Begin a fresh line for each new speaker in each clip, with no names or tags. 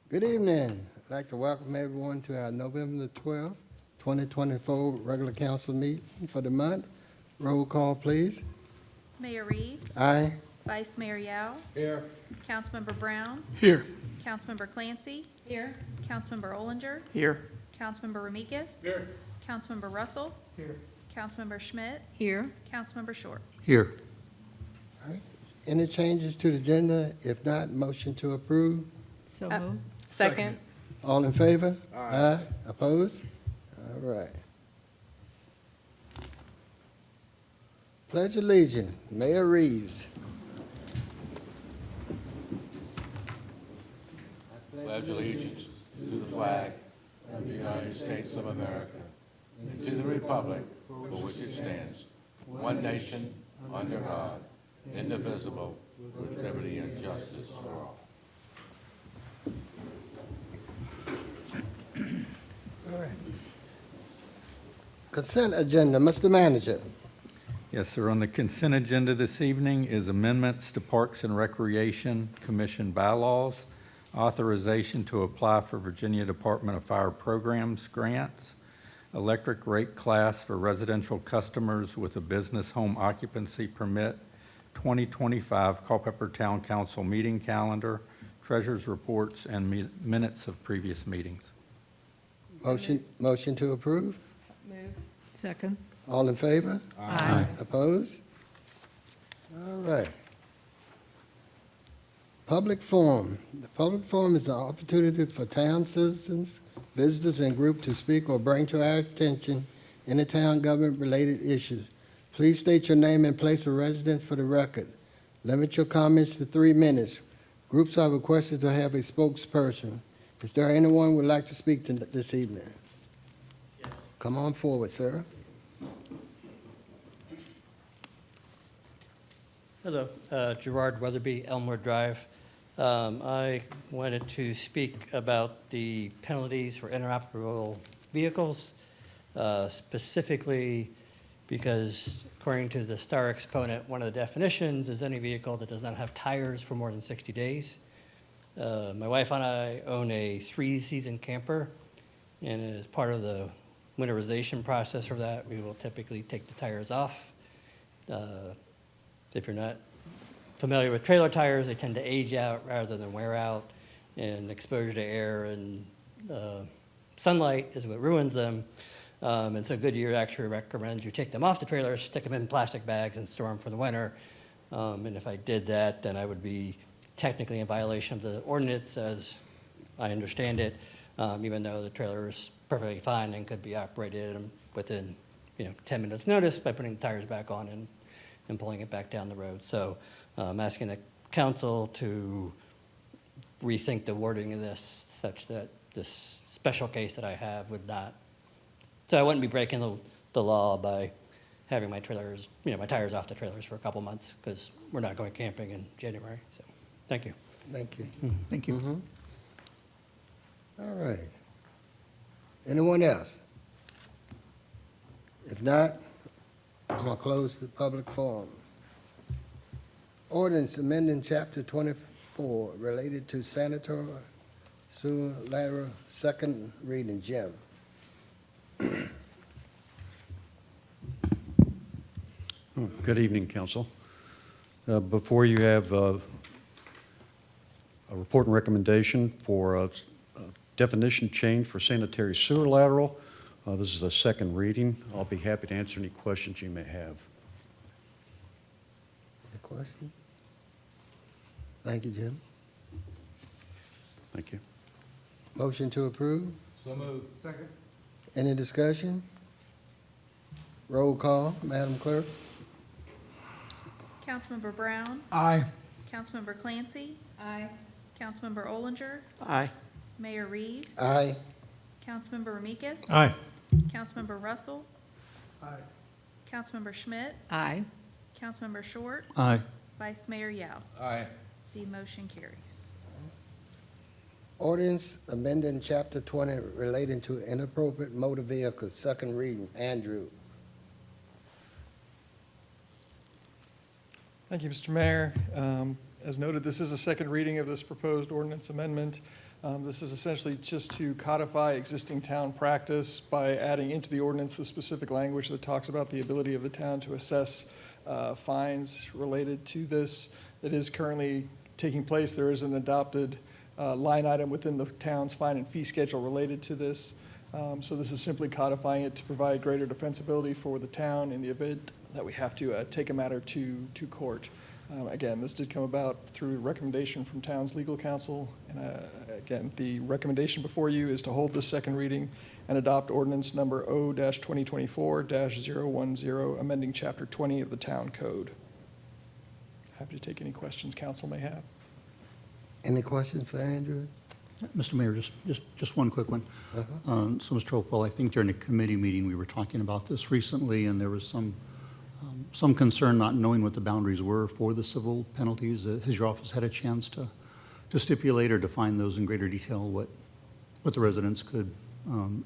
Good evening. I'd like to welcome everyone to our November the 12th, 2024 regular council meeting for the month. Roll call, please.
Mayor Reeves.
Aye.
Vice Mayor Yao.
Here.
Councilmember Brown.
Here.
Councilmember Clancy. Here. Councilmember Ollinger.
Here.
Councilmember Ramikis.
Here.
Councilmember Russell.
Here.
Councilmember Schmidt.
Here.
Councilmember Short.
Here.
All right. Any changes to the agenda? If not, motion to approve.
So moved.
Second.
All in favor?
Aye.
Opposed? All right. Pledge allegiance. Mayor Reeves.
Pledge allegiance to the flag of the United States of America and to the republic for which it stands, one nation, under God, indivisible, with liberty and justice for all.
All right. Consent agenda. Mr. Manager.
Yes, sir. On the consent agenda this evening is amendments to Parks and Recreation Commission bylaws, authorization to apply for Virginia Department of Fire Programs grants, electric rate class for residential customers with a business home occupancy permit, 2025 Culpeper Town Council meeting calendar, treasurer's reports, and minutes of previous meetings.
Motion to approve.
Second.
All in favor?
Aye.
Opposed? All right. Public forum. The public forum is an opportunity for town citizens, visitors, and groups to speak or bring to our attention any town government-related issues. Please state your name and place of residence for the record. Limit your comments to 3 minutes. Groups are requested to have a spokesperson. Is there anyone who would like to speak this evening? Yes. Come on forward, sir.
Hello, Gerard Weatherby, Elmwood Drive. I wanted to speak about the penalties for inoperable vehicles, specifically because according to the Star Exponent, one of the definitions is any vehicle that does not have tires for more than 60 days. My wife and I own a 3-season camper, and as part of the winterization process for that, we will typically take the tires off. If you're not familiar with trailer tires, they tend to age out rather than wear out, and exposure to air and sunlight is what ruins them. And so Goodyear actually recommends you take them off the trailers, stick them in plastic bags, and store them for the winter. And if I did that, then I would be technically in violation of the ordinance as I understand it, even though the trailer is perfectly fine and could be operated within 10 minutes notice by putting the tires back on and pulling it back down the road. So I'm asking the council to rethink the wording of this such that this special case that I have would not, so I wouldn't be breaking the law by having my trailers, my tires off the trailers for a couple months because we're not going camping in January. So thank you.
Thank you.
Thank you.
All right. Anyone else? If not, I'm going to close the public forum. Ordinance amending Chapter 24 related to sanitary sewer lateral, second reading. Jim.
Good evening, Council. Before you have a report and recommendation for a definition change for sanitary sewer lateral. This is a second reading. I'll be happy to answer any questions you may have.
Any questions? Thank you, Jim.
Thank you.
Motion to approve?
So moved. Second.
Any discussion? Roll call, Madam Clerk.
Councilmember Brown.
Aye.
Councilmember Clancy. Aye. Councilmember Ollinger.
Aye.
Mayor Reeves.
Aye.
Councilmember Ramikis.
Aye.
Councilmember Russell.
Aye.
Councilmember Schmidt.
Aye.
Councilmember Short.
Aye.
Vice Mayor Yao.
Aye.
The motion carries.
Ordinance amending Chapter 20 relating to inappropriate motor vehicles, second reading. Andrew.
Thank you, Mr. Mayor.
As noted, this is a second reading of this proposed ordinance amendment. This is essentially just to codify existing town practice by adding into the ordinance the specific language that talks about the ability of the town to assess fines related to this. That is currently taking place. There is an adopted line item within the town's fine and fee schedule related to this. So this is simply codifying it to provide greater defensibility for the town in the event that we have to take a matter to court. Again, this did come about through recommendation from town's legal counsel. And again, the recommendation before you is to hold this second reading and adopt ordinance number O-2024-010, amending Chapter 20 of the Town Code. Happy to take any questions council may have.
Any questions for Andrew?
Mr. Mayor, just one quick one. So, Mr. Hopewell, I think during a committee meeting, we were talking about this recently, and there was some concern not knowing what the boundaries were for the civil penalties. Has your office had a chance to stipulate or define those in greater detail, what the residents could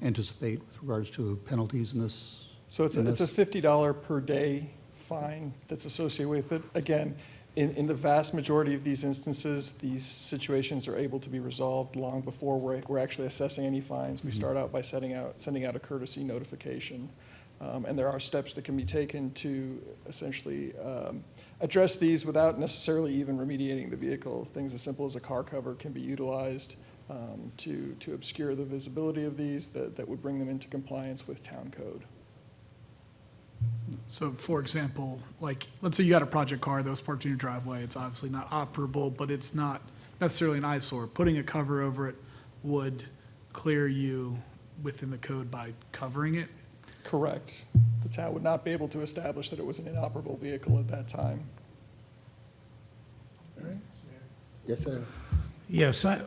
anticipate with regards to penalties in this?
So it's a $50 per day fine that's associated with it. Again, in the vast majority of these instances, these situations are able to be resolved long before we're actually assessing any fines. We start out by sending out a courtesy notification. And there are steps that can be taken to essentially address these without necessarily even remediating the vehicle. Things as simple as a car cover can be utilized to obscure the visibility of these that would bring them into compliance with town code.
So for example, like, let's say you got a project car that was parked in your driveway. It's obviously not operable, but it's not necessarily an eyesore. Putting a cover over it would clear you within the code by covering it.
Correct. The town would not be able to establish that it was an inoperable vehicle at that time.
Yes, sir.
Yes, I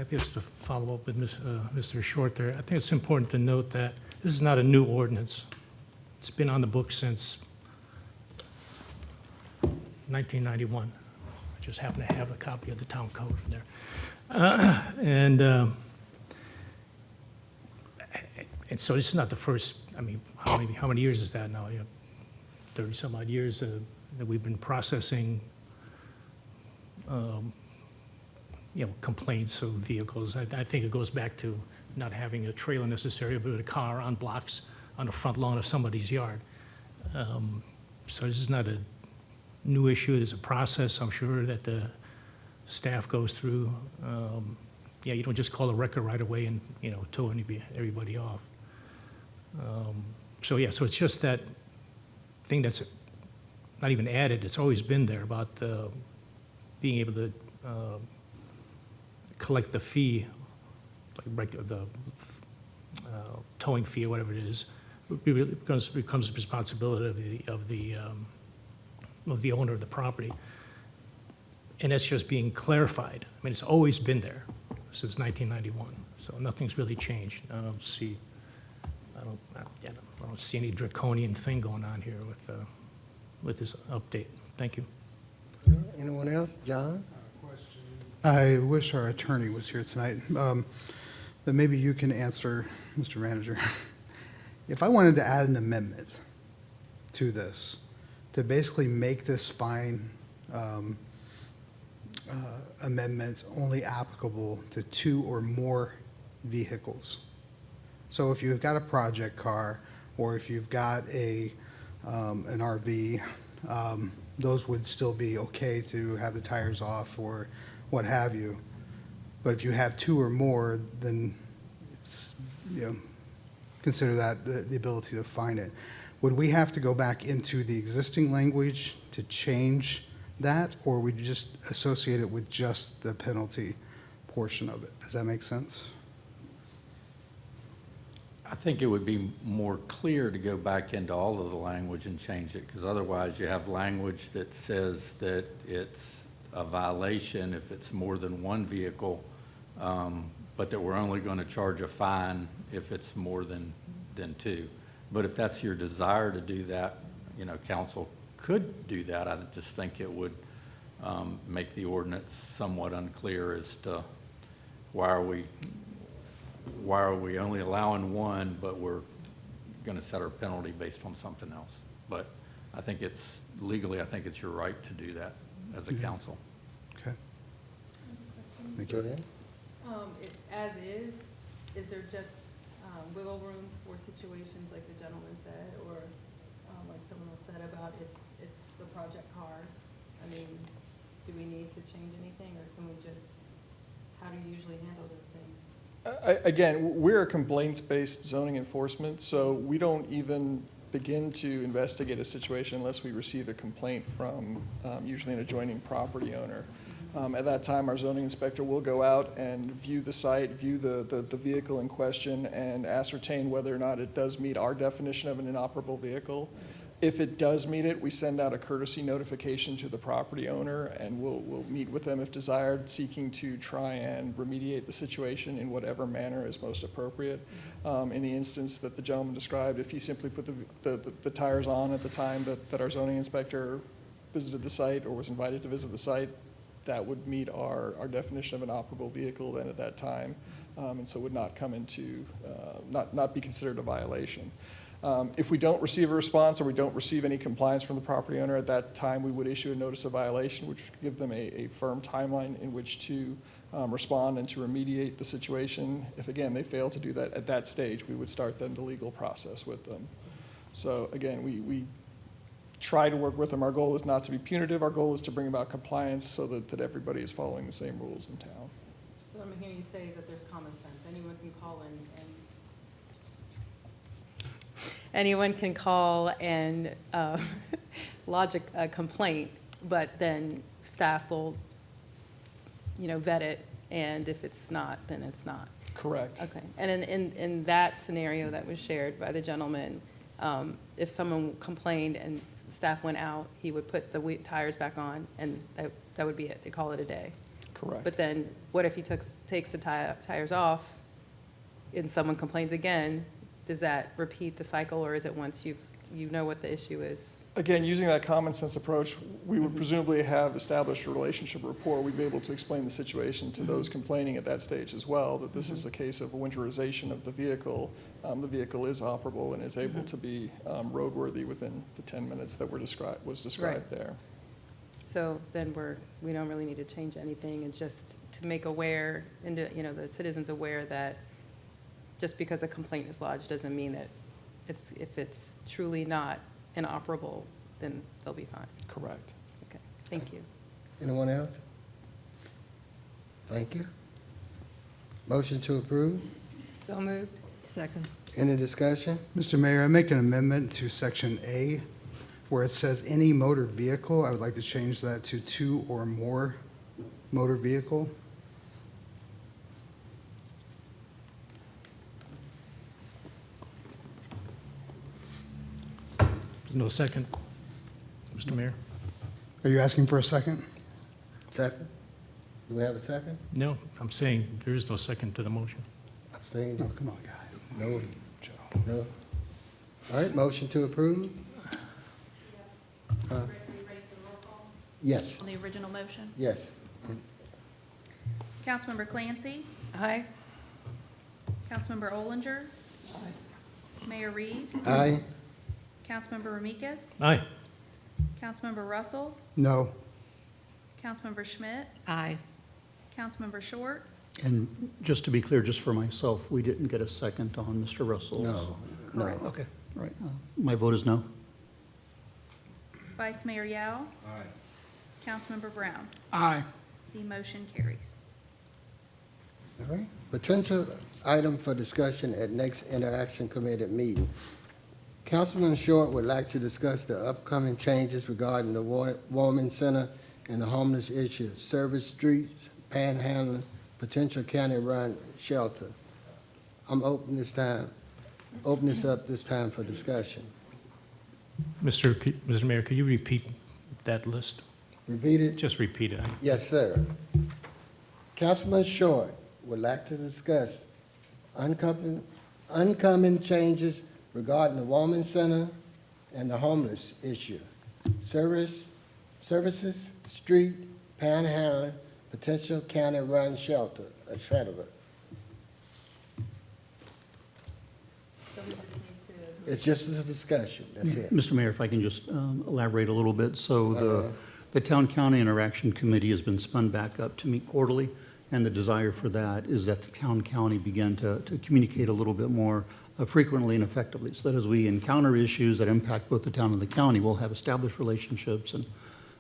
guess to follow up with Mr. Short there, I think it's important to note that this is not a new ordinance. It's been on the books since 1991. I just happen to have a copy of the town code from there. And so this is not the first, I mean, how many years is that now? 30-some odd years that we've been processing complaints of vehicles. I think it goes back to not having a trailer necessarily, but a car on blocks on the front lawn of somebody's yard. So this is not a new issue. There's a process, I'm sure, that the staff goes through. You don't just call a wrecker right away and, tow everybody off. So it's just that thing that's not even added. It's always been there about being able to collect the fee, like the towing fee or whatever it is. It becomes the responsibility of the owner of the property, and that's just being clarified. I mean, it's always been there since 1991, so nothing's really changed. I don't see any draconian thing going on here with this update. Thank you.
Anyone else? John?
I wish our attorney was here tonight, but maybe you can answer, Mr. Manager. If I wanted to add an amendment to this, to basically make this fine amendment only applicable to 2 or more vehicles. So if you've got a project car, or if you've got an RV, those would still be okay to have the tires off or what have you. But if you have 2 or more, then it's, consider that the ability to fine it. Would we have to go back into the existing language to change that, or would you just associate it with just the penalty portion of it? Does that make sense?
I think it would be more clear to go back into all of the language and change it, because otherwise you have language that says that it's a violation if it's more than 1 vehicle, but that we're only going to charge a fine if it's more than 2. But if that's your desire to do that, council could do that. I just think it would make the ordinance somewhat unclear as to why are we only allowing 1, but we're going to set our penalty based on something else. But I think legally, I think it's your right to do that. as a council.
Okay. Thank
Go
you.
ahead.
As is there just wiggle room for situations like the gentleman said, or like someone else said about if it's the project car? I mean, do we need to change anything, or can we just, how do you usually handle those things?
Again, we're a complaints-based zoning enforcement, so we don't even begin to investigate a situation unless we receive a complaint from usually an adjoining property owner. At that time, our zoning inspector will go out and view the site, view the vehicle in question, and ascertain whether or not it does meet our definition of an inoperable vehicle. If it does meet it, we send out a courtesy notification to the property owner, and we'll meet with them if desired, seeking to try and remediate the situation in whatever manner is most appropriate. In the instance that the gentleman described, if he simply put the tires on at the time that our zoning inspector visited the site or was invited to visit the site, that would meet our definition of an operable vehicle then at that time, and so would not come into, not be considered a violation. If we don't receive a response or we don't receive any compliance from the property owner at that time, we would issue a notice of violation, which would give them a firm timeline in which to respond and to remediate the situation. If, again, they fail to do that at that stage, we would start then the legal process with them. So, again, we try to work with them. Our goal is not to be punitive. Our goal is to bring about compliance so that everybody is following the same rules in town.
What I'm hearing you say is that there's common sense. Anyone can call and lodge a complaint, but then staff will, vet it, and if it's not, then it's not.
Correct.
Okay. And in that scenario that was shared by the gentleman, if someone complained and staff went out, he would put the tires back on, and that would be it. They call it a day.
Correct.
But then, what if he takes the tires off, and someone complains again? Does that repeat the cycle, or is it once you know what the issue is?
Again, using that common sense approach, we would presumably have established a relationship rapport. We'd be able to explain the situation to those complaining at that stage as well, that this is a case of a winterization of the vehicle. The vehicle is operable and is able to be roadworthy within the 10 minutes that was described there.
So then we don't really need to change anything, and just to make aware, and the citizens aware that just because a complaint is lodged doesn't mean that if it's truly not inoperable, then they'll be fine.
Correct.
Okay, thank you.
Anyone else? Thank you. Motion to approve.
So moved.
Second.
Any discussion?
Mr. Mayor, I make an amendment to Section A, where it says any motor vehicle. I would like to change that to 2 or more motor vehicle.
There's no second, Mr. Mayor?
Are you asking for a second?
Second? Do we have a second?
No, I'm saying there is no second to the motion.
Abstain?
Oh, come on, guys.
No? No? All right, motion to approve? Yes,
On the original motion?
yes.
Councilmember Clancy?
Aye.
Councilmember Olinger? Mayor Reeves?
Aye.
Councilmember Ramikis?
Aye.
Councilmember Russell?
No.
Councilmember Schmidt?
Aye.
Councilmember Short?
And just to be clear, just for myself, we didn't get a second on Mr. Russell's.
No, no.
Okay, all right. My vote is no.
Vice Mayor Yao?
Aye.
Councilmember Brown?
Aye.
The motion carries.
All right. Potential item for discussion at next interaction committee meeting. Councilman Short would like to discuss the upcoming changes regarding the Warming Center and the homeless issue, service streets, panhandling, potential county-run shelter. I'm open this up this time for discussion.
Mr. Mayor, could you repeat that list?
Repeat it?
Just repeat it.
Yes, sir. Councilman Short would like to discuss oncoming changes regarding the Warming Center and the homeless issue, services, street, panhandling, potential county-run shelter, etc.
So we just need to.
It's just a discussion, that's it.
Mr. Mayor, if I can just elaborate a little bit. So The Town-County Interaction Committee has been spun back up to meet quarterly, and the desire for that is that the town-county begin to communicate a little bit more frequently and effectively, so that as we encounter issues that impact both the town and the county, we'll have established relationships and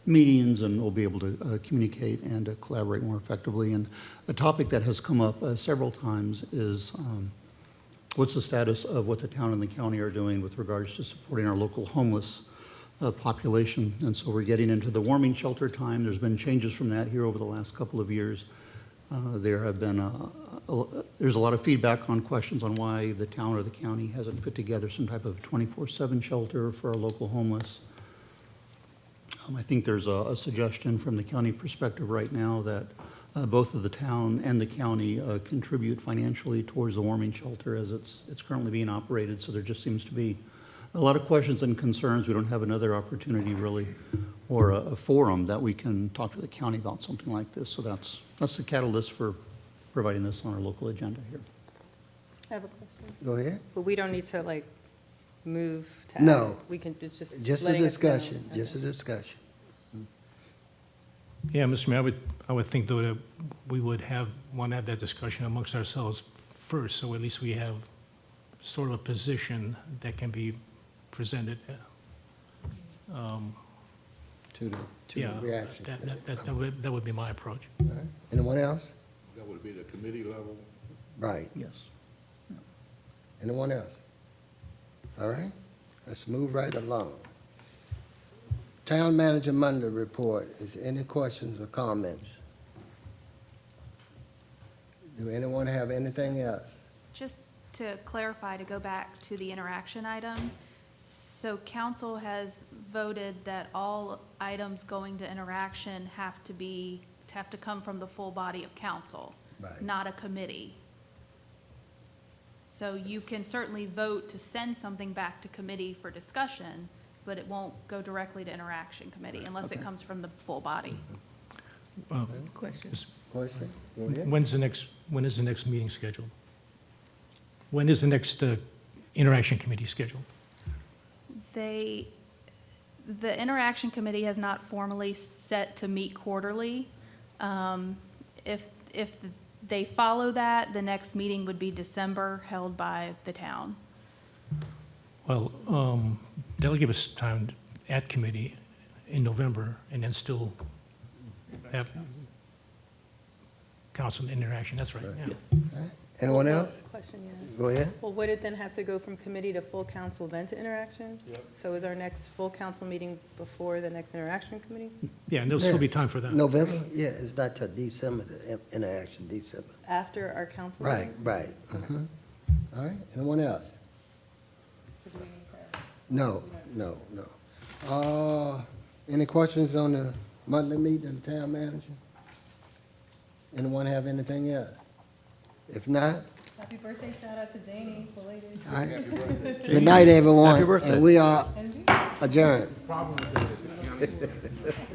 meetings, and we'll be able to communicate and collaborate more effectively. And a topic that has come up several times is what's the status of what the town and the county are doing with regards to supporting our local homeless population. And so we're getting into the warming shelter time. There's been changes from that here over the last couple of years. There have been there's a lot of feedback on questions on why the town or the county hasn't put together some type of 24/7 shelter for our local homeless. I think there's a suggestion from the county perspective right now that both of the town and the county contribute financially towards the warming shelter as it's currently being operated. So there just seems to be a lot of questions and concerns. We don't have another opportunity really, or a forum that we can talk to the county about something like this. So that's the catalyst for providing this on our local agenda here.
I have a question.
Go ahead.
But we don't need to like move to.
No.
We can, it's just.
Just a
letting us know.
discussion, just a discussion.
Yeah, Mr. Mayor, I would think though that we would want to have that discussion amongst ourselves first, so at least we have sort of a position that can be presented.
To the
Yeah,
reaction.
that would be my approach.
All right. Anyone else?
That would be the committee level.
Right.
Yes.
Anyone else? All right, let's move right along. Town Manager Monday report. Is there any questions or comments? Do anyone have anything else?
Just to clarify, to go back to the interaction item, so council has voted that all items going to interaction have to come from the full body of council,
Right.
not a committee. So you can certainly vote to send something back to committee for discussion, but it won't go directly to interaction committee unless it
Okay.
comes from the full body.
Question.
Question? Go ahead.
When is the next meeting scheduled? When is the next interaction committee scheduled?
The interaction committee has not formally set to meet quarterly. If they follow that, the next meeting would be December, held by the town.
Well, that'll give us time at committee in November, and then still have council interaction, that's right, yeah.
All right. Anyone else?
Question, yeah.
Go ahead.
Well, would it then have to go from committee to full council, then to interaction?
Yep.
So is our next full council meeting before the next interaction committee?
Yeah, and there'll still be time for that.
November? Yeah, it's not till December, the interaction, December.
After our council
Right,
meeting?
right. Mhm. All right, anyone else?
So do we need to-
No. Any questions on the monthly meeting of the town manager? Anyone have anything else? If not,
Happy birthday, shout out to Janie, belated.
all right. Good night, everyone.
Happy birthday.
And we are
And you.
adjourned.
Problem with that is the county